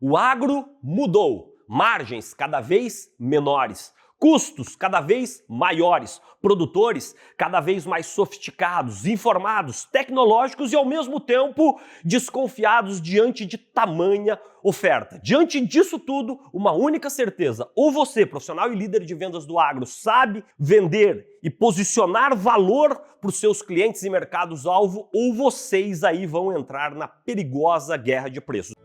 O agro mudou, margens cada vez menores, custos cada vez maiores, produtores cada vez mais sofisticados, informados, tecnológicos e ao mesmo tempo desconfiados diante de tamanha oferta. Diante disso tudo, uma única certeza: ou você, profissional e líder de vendas do agro, sabe vender e posicionar valor para os seus clientes e mercados-alvo, ou vocês aí vão entrar na perigosa guerra de preços.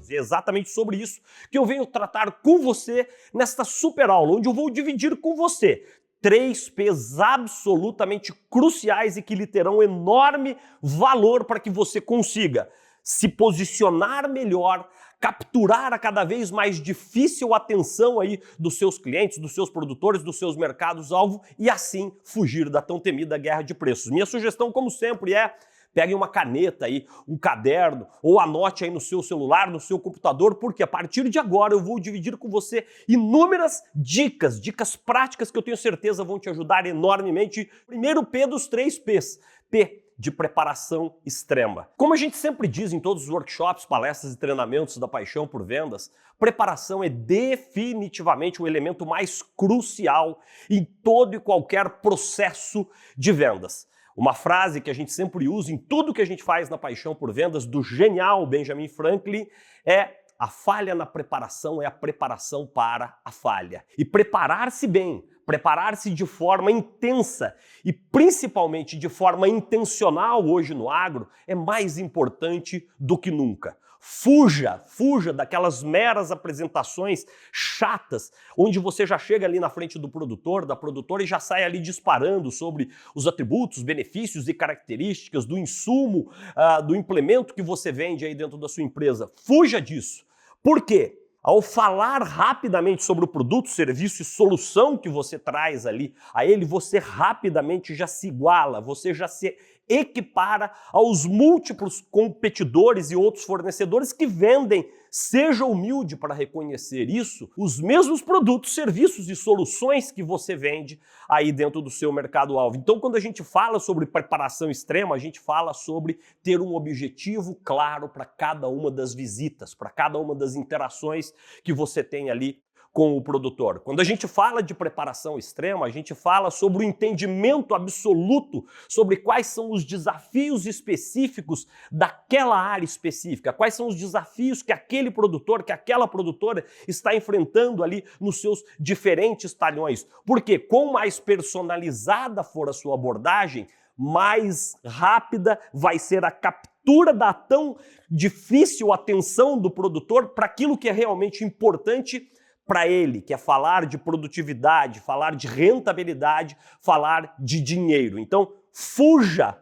É exatamente sobre isso que eu venho tratar com você nesta super aula, onde eu vou dividir com você 3 P's absolutamente cruciais e que lhe terão enorme valor para que você consiga se posicionar melhor, capturar a cada vez mais difícil atenção aí dos seus clientes, dos seus produtores, dos seus mercados-alvo e assim fugir da tão temida guerra de preços. Minha sugestão, como sempre, é: pegue uma caneta aí, um caderno, ou anote aí no seu celular, no seu computador, porque a partir de agora eu vou dividir com você inúmeras dicas práticas que eu tenho certeza vão te ajudar enormemente. Primeiro P dos 3 P's. P de preparação extrema. Como a gente sempre diz em todos os workshops, palestras e treinamentos da Paixão por Vendas, preparação é definitivamente o elemento mais crucial em todo e qualquer processo de vendas. Uma frase que a gente sempre usa em tudo que a gente faz na Paixão por Vendas, do genial Benjamin Franklin, é: a falha na preparação é a preparação para a falha. E preparar-se bem, preparar-se de forma intensa e principalmente de forma intencional hoje no agro é mais importante do que nunca. Fuja daquelas meras apresentações chatas, onde você já chega ali na frente do produtor, da produtora e já sai ali disparando sobre os atributos, benefícios e características do insumo, do implemento que você vende aí dentro da sua empresa. Fuja disso. Por quê? Ao falar rapidamente sobre o produto, serviço e solução que você traz ali a ele, você rapidamente já se iguala, você já se equipara aos múltiplos competidores e outros fornecedores que vendem, seja humilde para reconhecer isso, os mesmos produtos, serviços e soluções que você vende aí dentro do seu mercado-alvo. Então, quando a gente fala sobre preparação extrema, a gente fala sobre ter um objetivo claro para cada uma das visitas, para cada uma das interações que você tem ali com o produtor. Quando a gente fala de preparação extrema, a gente fala sobre o entendimento absoluto sobre quais são os desafios específicos daquela área específica, quais são os desafios que aquele produtor, que aquela produtora está enfrentando ali nos seus diferentes talhões. Porque quanto mais personalizada for a sua abordagem, mais rápida vai ser a captura da tão difícil atenção do produtor para aquilo que é realmente importante para ele, que é falar de produtividade, falar de rentabilidade, falar de dinheiro. Então, fuja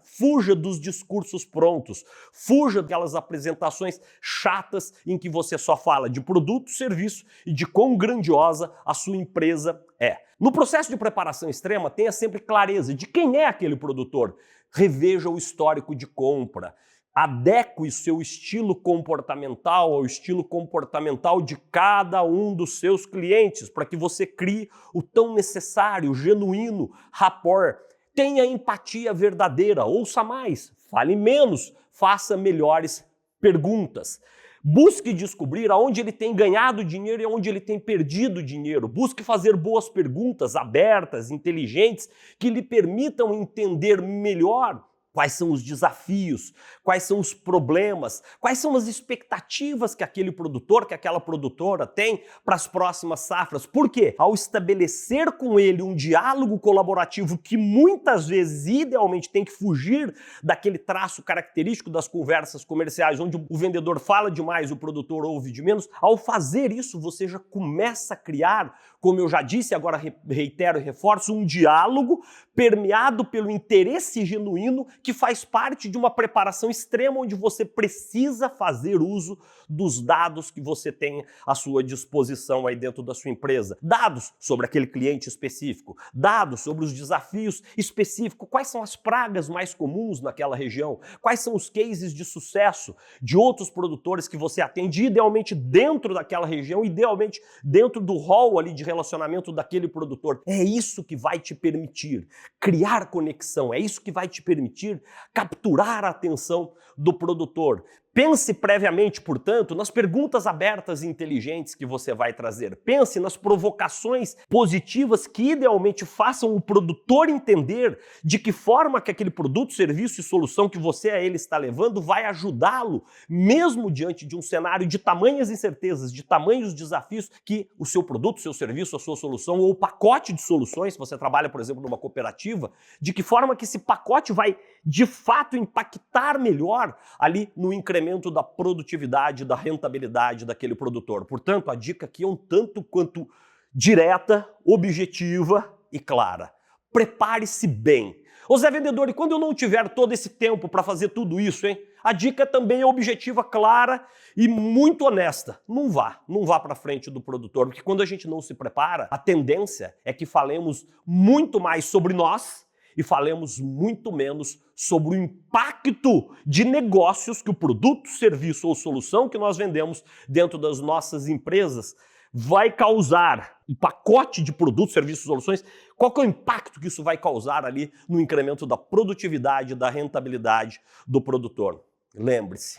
dos discursos prontos, fuja daquelas apresentações chatas em que você só fala de produto, serviço e de quão grandiosa a sua empresa é. No processo de preparação extrema, tenha sempre clareza de quem é aquele produtor. Reveja o histórico de compra. Adeque o seu estilo comportamental ao estilo comportamental de cada um dos seus clientes, para que você crie o tão necessário, genuíno rapport. Tenha empatia verdadeira, ouça mais, fale menos, faça melhores perguntas. Busque descobrir aonde ele tem ganhado dinheiro e aonde ele tem perdido dinheiro. Busque fazer boas perguntas, abertas, inteligentes, que lhe permitam entender melhor quais são os desafios, quais são os problemas, quais são as expectativas que aquele produtor, que aquela produtora tem para as próximas safras. Por quê? Ao estabelecer com ele um diálogo colaborativo que muitas vezes, idealmente, tem que fugir daquele traço característico das conversas comerciais, onde o vendedor fala demais e o produtor ouve de menos, ao fazer isso, você já começa a criar, como eu já disse, agora reitero e reforço, um diálogo permeado pelo interesse genuíno que faz parte de uma preparação extrema onde você precisa fazer uso dos dados que você tem à sua disposição aí dentro da sua empresa. Dados sobre aquele cliente específico, dados sobre os desafios específicos, quais são as pragas mais comuns naquela região, quais são os cases de sucesso de outros produtores que você atende, idealmente dentro daquela região, idealmente dentro do hall ali de relacionamento daquele produtor. É isso que vai te permitir criar conexão, é isso que vai te permitir capturar a atenção do produtor. Pense previamente, portanto, nas perguntas abertas e inteligentes que você vai trazer. Pense nas provocações positivas que idealmente façam o produtor entender de que forma que aquele produto, serviço e solução que você a ele está levando vai ajudá-lo, mesmo diante de um cenário de tamanhas incertezas, de tamanhos desafios que o seu produto, o seu serviço, a sua solução ou o pacote de soluções, se você trabalha, por exemplo, numa cooperativa, de que forma que esse pacote vai de fato impactar melhor ali no incremento da produtividade, da rentabilidade daquele produtor. Portanto, a dica aqui é um tanto quanto direta, objetiva e clara. Prepare-se bem. Ô Zé Vendedor, e quando eu não tiver todo esse tempo para fazer tudo isso, hein? A dica também é objetiva, clara e muito honesta. Não vá para frente do produtor, porque quando a gente não se prepara, a tendência é que falemos muito mais sobre nós e falemos muito menos sobre o impacto de negócios que o produto, serviço ou solução que nós vendemos dentro das nossas empresas vai causar. O pacote de produtos, serviços e soluções, qual que é o impacto que isso vai causar ali no incremento da produtividade, da rentabilidade do produtor. Lembre-se,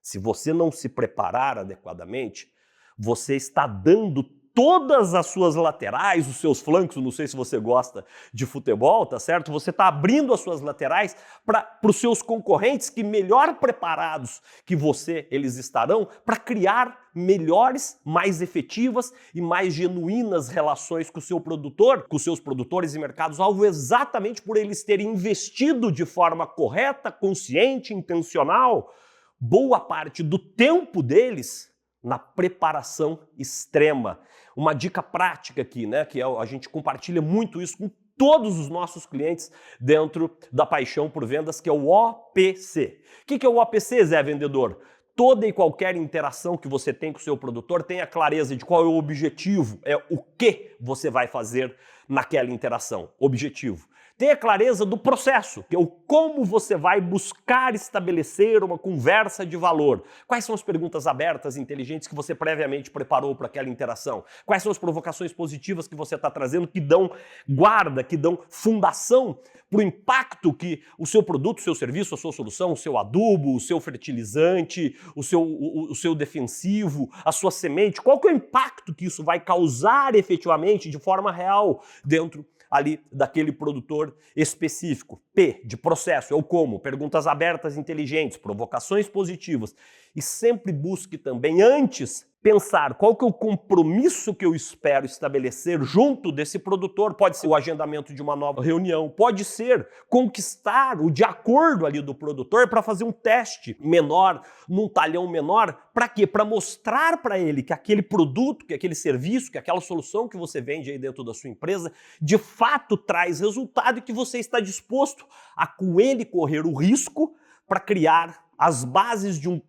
se você não se preparar adequadamente, você está dando todas as suas laterais, os seus flancos, não sei se você gosta de futebol, tá certo? Você está abrindo as suas laterais para os seus concorrentes que melhor preparados que você eles estarão para criar melhores, mais efetivas e mais genuínas relações com o seu produtor, com os seus produtores e mercados-alvo, exatamente por eles terem investido de forma correta, consciente, intencional, boa parte do tempo deles na preparação extrema. Uma dica prática aqui, né, que a gente compartilha muito isso com todos os nossos clientes dentro da Paixão por Vendas, que é o OPC. O que é o OPC, Zé Vendedor? Toda e qualquer interação que você tem com o seu produtor, tenha clareza de qual é o objetivo, é o que você vai fazer naquela interação. Objetivo. Tenha clareza do processo, que é o como você vai buscar estabelecer uma conversa de valor. Quais são as perguntas abertas e inteligentes que você previamente preparou para aquela interação? Quais são as provocações positivas que você está trazendo que dão guarda, que dão fundação para o impacto que o seu produto, o seu serviço, a sua solução, o seu adubo, o seu fertilizante, o seu defensivo, a sua semente, qual que é o impacto que isso vai causar efetivamente de forma real dentro ali daquele produtor específico. P, de processo, é o como, perguntas abertas inteligentes, provocações positivas. E sempre busque também, antes, pensar qual que é o compromisso que eu espero estabelecer junto desse produtor. Pode ser o agendamento de uma nova reunião, pode ser conquistar o de acordo ali do produtor para fazer um teste menor, num talhão menor. Para quê? Para mostrar para ele que aquele produto, que aquele serviço, que aquela solução que você vende aí dentro da sua empresa, de fato traz resultado e que você está disposto a com ele correr o risco para criar as bases de um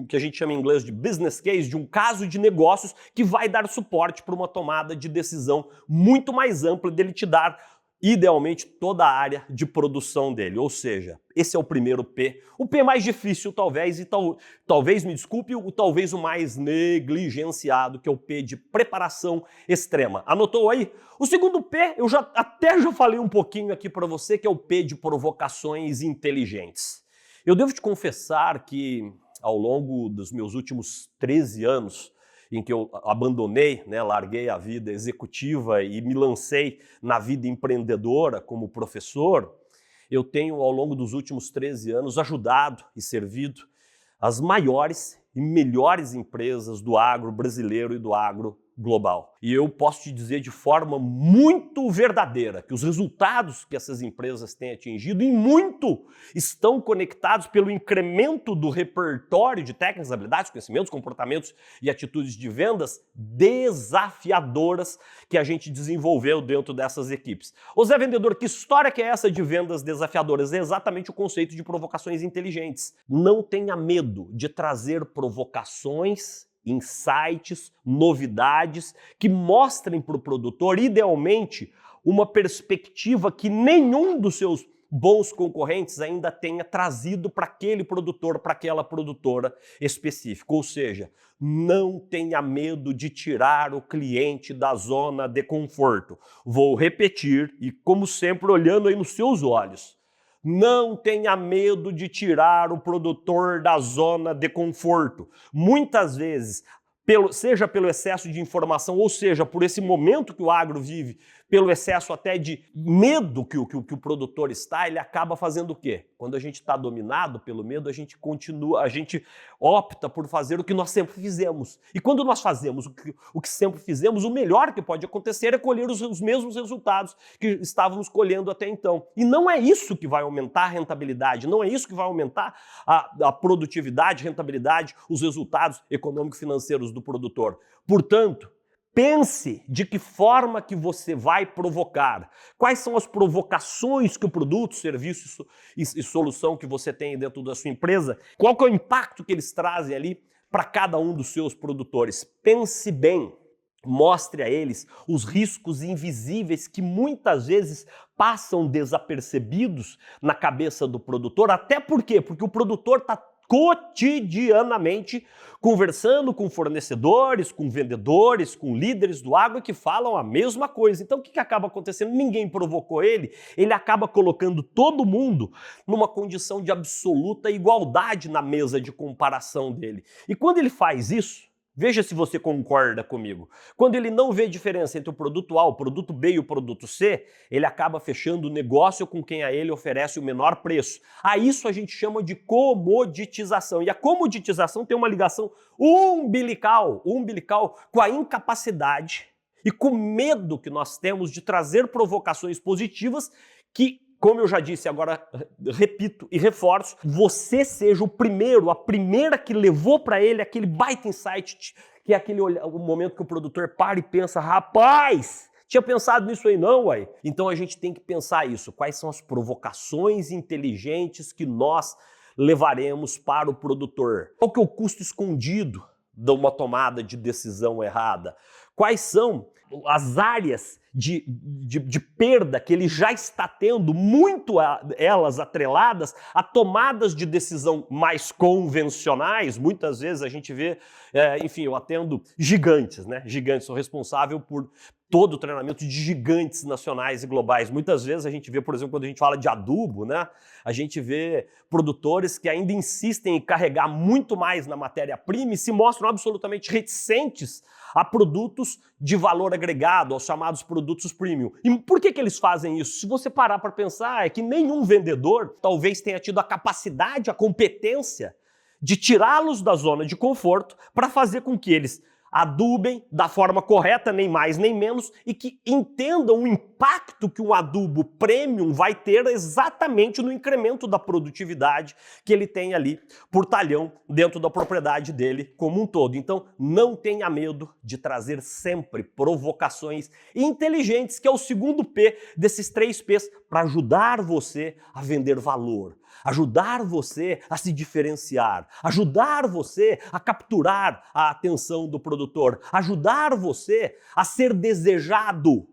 que a gente chama em inglês de business case, de um caso de negócios que vai dar suporte para uma tomada de decisão muito mais ampla dele te dar, idealmente, toda a área de produção dele. Ou seja, esse é o primeiro P. O P mais difícil, talvez, e talvez, me desculpe, talvez o mais negligenciado, que é o P de preparação extrema. Anotou aí? O segundo P, eu até já falei um pouquinho aqui para você, que é o P de provocações inteligentes. Eu devo te confessar que, ao longo dos meus últimos 13 anos, em que eu abandonei, né, larguei a vida executiva e me lancei na vida empreendedora como professor, eu tenho, ao longo dos últimos 13 anos, ajudado e servido as maiores e melhores empresas do agro brasileiro e do agro global. E eu posso te dizer de forma muito verdadeira que os resultados que essas empresas têm atingido e muito estão conectados pelo incremento do repertório de técnicas, habilidades, conhecimentos, comportamentos e atitudes de vendas desafiadoras que a gente desenvolveu dentro dessas equipes. Ô Zé Vendedor, que história que é essa de vendas desafiadoras? É exatamente o conceito de provocações inteligentes. Não tenha medo de trazer provocações, insights, novidades que mostrem para o produtor, idealmente, uma perspectiva que nenhum dos seus bons concorrentes ainda tenha trazido para aquele produtor, para aquela produtora específica. Ou seja, não tenha medo de tirar o cliente da zona de conforto. Vou repetir e, como sempre, olhando aí nos seus olhos. Não tenha medo de tirar o produtor da zona de conforto. Muitas vezes, seja pelo excesso de informação, ou seja, por esse momento que o agro vive, pelo excesso até de medo que o produtor está, ele acaba fazendo o quê? Quando a gente está dominado pelo medo, a gente opta por fazer o que nós sempre fizemos. E quando nós fazemos o que sempre fizemos, o melhor que pode acontecer é colher os mesmos resultados que estávamos colhendo até então. E não é isso que vai aumentar a rentabilidade, não é isso que vai aumentar a produtividade, rentabilidade, os resultados econômico-financeiros do produtor. Portanto, pense de que forma que você vai provocar. Quais são as provocações que o produto, serviço e solução que você tem dentro da sua empresa, qual que é o impacto que eles trazem ali para cada um dos seus produtores. Pense bem, mostre a eles os riscos invisíveis que muitas vezes passam desapercebidos na cabeça do produtor, até por quê? Porque o produtor está cotidianamente conversando com fornecedores, com vendedores, com líderes do agro que falam a mesma coisa. Então o que acaba acontecendo? Ninguém provocou ele acaba colocando todo mundo numa condição de absoluta igualdade na mesa de comparação dele. E quando ele faz isso, veja se você concorda comigo. Quando ele não vê diferença entre o produto A, o produto B e o produto C, ele acaba fechando o negócio com quem a ele oferece o menor preço. A isso a gente chama de comoditização. E a comoditização tem uma ligação umbilical com a incapacidade e com o medo que nós temos de trazer provocações positivas que, como eu já disse, agora repito e reforço, você seja o primeiro, a primeira que levou para ele aquele baita insight, que é o momento que o produtor para e pensa, rapaz, tinha pensado nisso aí não, uai. Então a gente tem que pensar isso, quais são as provocações inteligentes que nós levaremos para o produtor? Qual que é o custo escondido de uma tomada de decisão errada? Quais são as áreas de perda que ele já está tendo, muito elas atreladas a tomadas de decisão mais convencionais? Muitas vezes a gente vê, enfim, eu atendo gigantes, né? Gigantes, sou responsável por todo o treinamento de gigantes nacionais e globais. Muitas vezes a gente vê, por exemplo, quando a gente fala de adubo, né? A gente vê produtores que ainda insistem em carregar muito mais na matéria-prima e se mostram absolutamente reticentes a produtos de valor agregado, aos chamados produtos premium. E por que eles fazem isso? Se você parar para pensar, é que nenhum vendedor talvez tenha tido a capacidade, a competência de tirá-los da zona de conforto para fazer com que eles adubem da forma correta, nem mais nem menos, e que entendam o impacto que um adubo premium vai ter exatamente no incremento da produtividade que ele tem ali por talhão dentro da propriedade dele como um todo. Então, não tenha medo de trazer sempre provocações inteligentes, que é o segundo P desses 3 P's, para ajudar você a vender valor, ajudar você a se diferenciar, ajudar você a capturar a atenção do produtor, ajudar você a ser desejado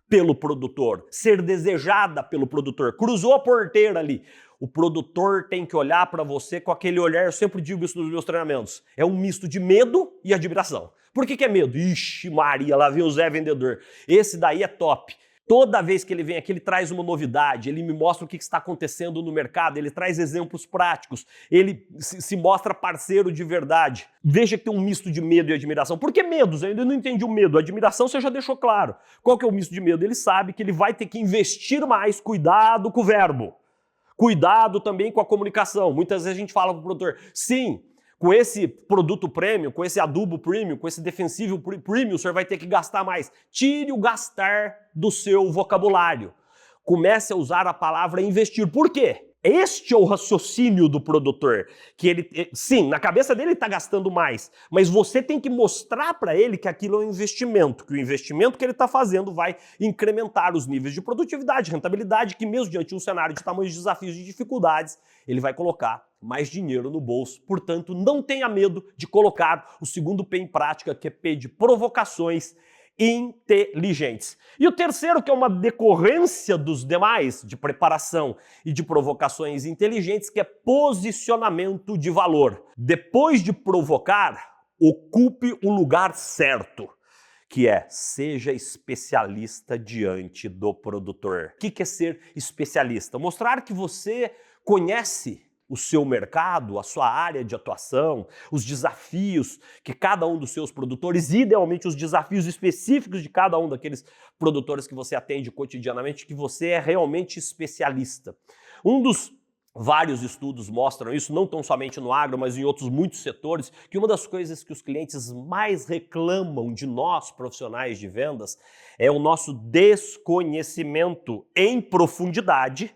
pelo produtor, ser desejada pelo produtor. Cruzou a porteira ali. O produtor tem que olhar para você com aquele olhar, eu sempre digo isso nos meus treinamentos, é um misto de medo e admiração. Por que é medo? Ixi Maria, lá vem o Zé Vendedor. Esse daí é top. Toda vez que ele vem aqui, ele traz uma novidade, ele me mostra o que está acontecendo no mercado, ele traz exemplos práticos, ele se mostra parceiro de verdade. Veja que tem um misto de medo e admiração. Por que medos? Eu ainda não entendi o medo. A admiração você já deixou claro. Qual que é o misto de medo? Ele sabe que ele vai ter que investir mais, cuidado com o verbo. Cuidado também com a comunicação. Muitas vezes a gente fala para o produtor, sim, com esse produto premium, com esse adubo premium, com esse defensivo premium, o senhor vai ter que gastar mais. Tire o gastar do seu vocabulário. Comece a usar a palavra investir. Por quê? Este é o raciocínio do produtor, que ele, sim, na cabeça dele ele está gastando mais, mas você tem que mostrar para ele que aquilo é um investimento, que o investimento que ele está fazendo vai incrementar os níveis de produtividade, rentabilidade, que mesmo diante de um cenário de tamanhos de desafios e dificuldades, ele vai colocar mais dinheiro no bolso. Portanto, não tenha medo de colocar o segundo P em prática, que é P de provocações inteligentes. E o terceiro, que é uma decorrência dos demais, de preparação e de provocações inteligentes, que é posicionamento de valor. Depois de provocar, ocupe o lugar certo. que é seja especialista diante do produtor. O que é ser especialista? Mostrar que você conhece o seu mercado, a sua área de atuação, os desafios que cada um dos seus produtores, idealmente os desafios específicos de cada um daqueles produtores que você atende cotidianamente, que você é realmente especialista. Um dos vários estudos mostram isso, não tão somente no agro, mas em outros muitos setores, que uma das coisas que os clientes mais reclamam de nós, profissionais de vendas, é o nosso desconhecimento em profundidade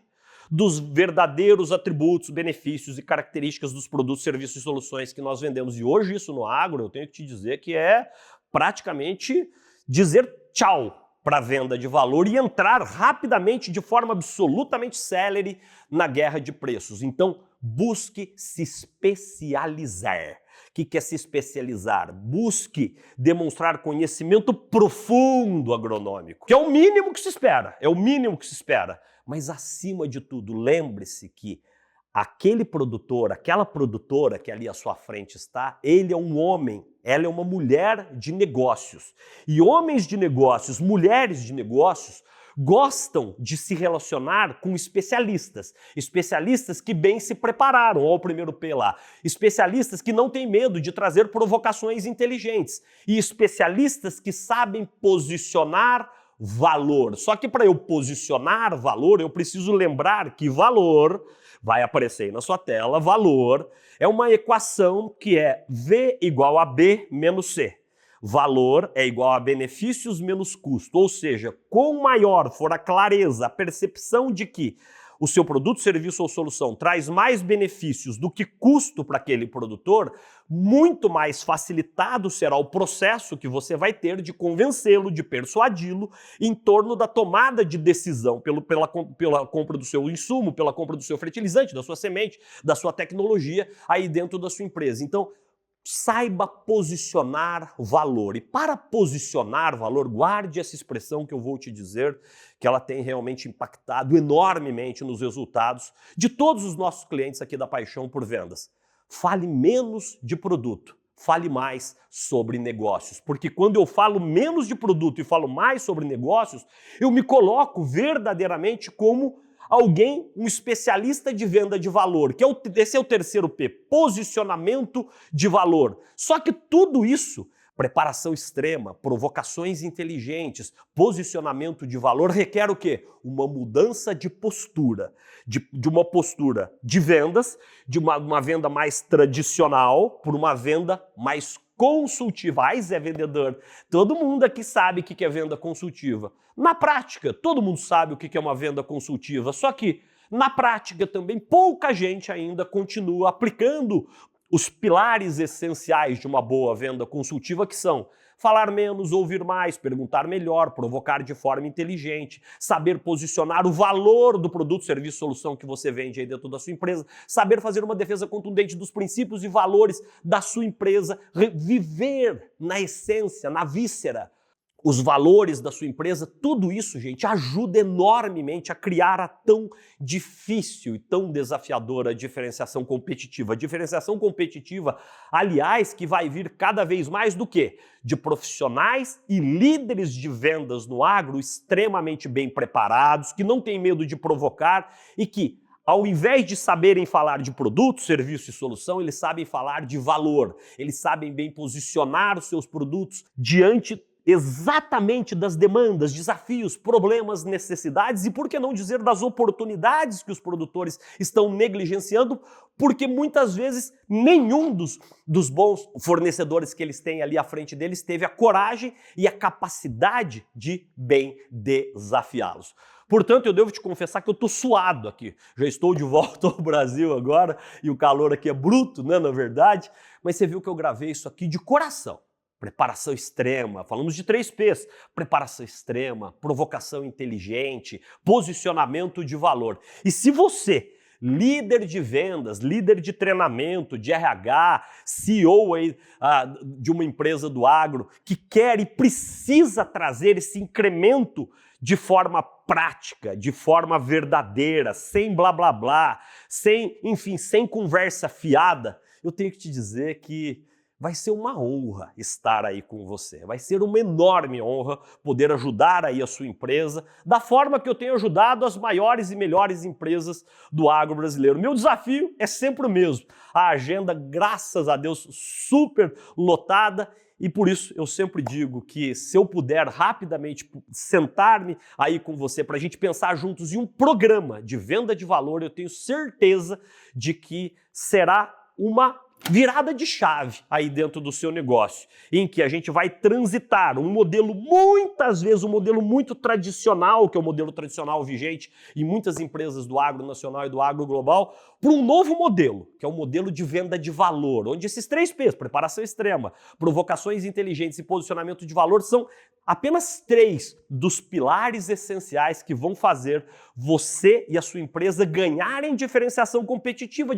dos verdadeiros atributos, benefícios e características dos produtos, serviços e soluções que nós vendemos. E hoje isso no agro, eu tenho que te dizer que é praticamente dizer tchau para a venda de valor e entrar rapidamente, de forma absolutamente célere, na guerra de preços. Então, busque se especializar. O que é se especializar? Busque demonstrar conhecimento profundo agronômico, que é o mínimo que se espera, é o mínimo que se espera. Mas, acima de tudo, lembre-se que aquele produtor, aquela produtora que ali à sua frente está, ele é um homem, ela é uma mulher de negócios. E homens de negócios, mulheres de negócios, gostam de se relacionar com especialistas. Especialistas que bem se prepararam, olha o primeiro P lá. Especialistas que não têm medo de trazer provocações inteligentes. E especialistas que sabem posicionar valor. Só que para eu posicionar valor, eu preciso lembrar que valor, vai aparecer aí na sua tela, valor é uma equação que é V igual a B menos C. Valor é igual a benefícios menos custo, ou seja, quanto maior for a clareza, a percepção de que o seu produto, serviço ou solução traz mais benefícios do que custo para aquele produtor, muito mais facilitado será o processo que você vai ter de convencê-lo, de persuadi-lo em torno da tomada de decisão pela compra do seu insumo, pela compra do seu fertilizante, da sua semente, da sua tecnologia aí dentro da sua empresa. Então, saiba posicionar valor. E para posicionar valor, guarde essa expressão que eu vou te dizer, que ela tem realmente impactado enormemente nos resultados de todos os nossos clientes aqui da Paixão por Vendas. Fale menos de produto, fale mais sobre negócios. Porque quando eu falo menos de produto e falo mais sobre negócios, eu me coloco verdadeiramente como alguém, um especialista de venda de valor, que esse é o terceiro P, posicionamento de valor. Só que tudo isso, preparação extrema, provocações inteligentes, posicionamento de valor, requer o quê? Uma mudança de postura, de uma postura de vendas, de uma venda mais tradicional, por uma venda mais consultiva. Ai, Zé Vendedor, todo mundo aqui sabe o que é venda consultiva. Na prática, todo mundo sabe o que é uma venda consultiva, só que na prática também pouca gente ainda continua aplicando os pilares essenciais de uma boa venda consultiva, que são falar menos, ouvir mais, perguntar melhor, provocar de forma inteligente, saber posicionar o valor do produto, serviço, solução que você vende aí dentro da sua empresa, saber fazer uma defesa contundente dos princípios e valores da sua empresa, viver na essência, na víscera, os valores da sua empresa. Tudo isso, gente, ajuda enormemente a criar a tão difícil e tão desafiadora diferenciação competitiva. A diferenciação competitiva, aliás, que vai vir cada vez mais do quê? De profissionais e líderes de vendas no agro extremamente bem preparados, que não têm medo de provocar e que, ao invés de saberem falar de produto, serviço e solução, eles sabem falar de valor. Eles sabem bem posicionar os seus produtos diante exatamente das demandas, desafios, problemas, necessidades e, por que não dizer, das oportunidades que os produtores estão negligenciando, porque muitas vezes nenhum dos bons fornecedores que eles têm ali à frente deles teve a coragem e a capacidade de bem desafiá-los. Portanto, eu devo te confessar que eu estou suado aqui. Já estou de volta ao Brasil agora e o calor aqui é bruto, né, na verdade, mas você viu que eu gravei isso aqui de coração. Preparação extrema, falamos de 3 P's, preparação extrema, provocação inteligente, posicionamento de valor. E se você, líder de vendas, líder de treinamento, de RH, CEO aí, de uma empresa do agro, que quer e precisa trazer esse incremento de forma prática, de forma verdadeira, sem blá blá blá, sem conversa fiada, eu tenho que te dizer que vai ser uma honra estar aí com você. Vai ser uma enorme honra poder ajudar aí a sua empresa da forma que eu tenho ajudado as maiores e melhores empresas do agro brasileiro. Meu desafio é sempre o mesmo. A agenda, graças a Deus, super lotada. E por isso eu sempre digo que se eu puder rapidamente sentar-me aí com você para a gente pensar juntos em um programa de venda de valor, eu tenho certeza de que será uma virada de chave aí dentro do seu negócio, em que a gente vai transitar um modelo, muitas vezes um modelo muito tradicional, que é o modelo tradicional vigente em muitas empresas do agro nacional e do agro global, para um novo modelo, que é o modelo de venda de valor, onde esses 3 P's, preparação extrema, provocações inteligentes e posicionamento de valor, são apenas 3 dos pilares essenciais que vão fazer você e a sua empresa ganharem diferenciação competitiva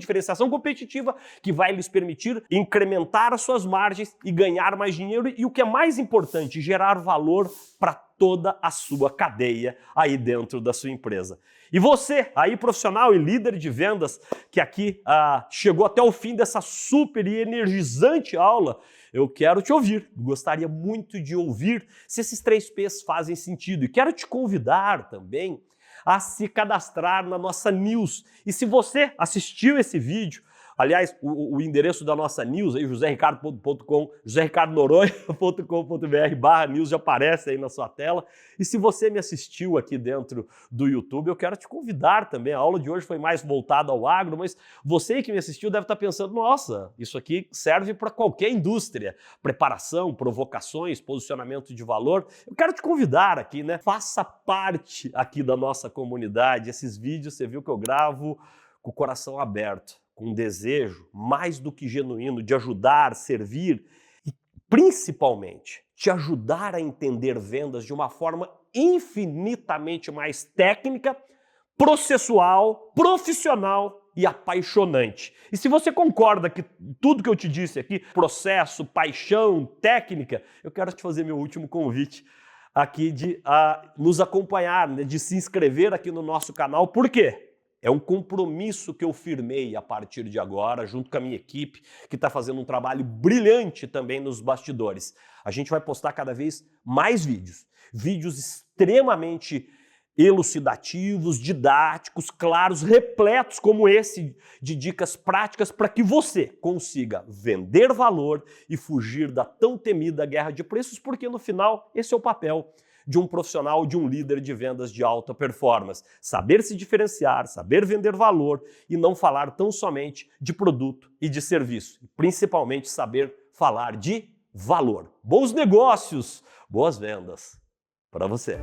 que vai lhes permitir incrementar as suas margens e ganhar mais dinheiro e, o que é mais importante, gerar valor para toda a sua cadeia aí dentro da sua empresa. E você, aí profissional e líder de vendas, que aqui chegou até o fim dessa super e energizante aula, eu quero te ouvir, gostaria muito de ouvir se esses 3 P's fazem sentido. E quero te convidar também a se cadastrar na nossa news. E se você assistiu esse vídeo, aliás, o endereço da nossa news, aí, josericardo.com, josericardonoronha.com.br/news já aparece aí na sua tela. E se você me assistiu aqui dentro do YouTube, eu quero te convidar também. A aula de hoje foi mais voltada ao agro, mas você que me assistiu deve estar pensando, nossa, isso aqui serve para qualquer indústria. Preparação, provocações, posicionamento de valor. Eu quero te convidar aqui, né? Faça parte aqui da nossa comunidade. Esses vídeos, você viu que eu gravo com o coração aberto, com um desejo mais do que genuíno de ajudar, servir e, principalmente, te ajudar a entender vendas de uma forma infinitamente mais técnica, processual, profissional e apaixonante. E se você concorda que tudo que eu te disse aqui, processo, paixão, técnica, eu quero te fazer meu último convite aqui de nos acompanhar, né, de se inscrever aqui no nosso canal. Por quê? É um compromisso que eu firmei a partir de agora, junto com a minha equipe, que está fazendo um trabalho brilhante também nos bastidores. A gente vai postar cada vez mais vídeos extremamente elucidativos, didáticos, claros, repletos como esse de dicas práticas para que você consiga vender valor e fugir da tão temida guerra de preços, porque no final esse é o papel de um profissional, de um líder de vendas de alta performance. Saber se diferenciar, saber vender valor e não falar tão somente de produto e de serviço. E principalmente saber falar de valor. Bons negócios, boas vendas para você.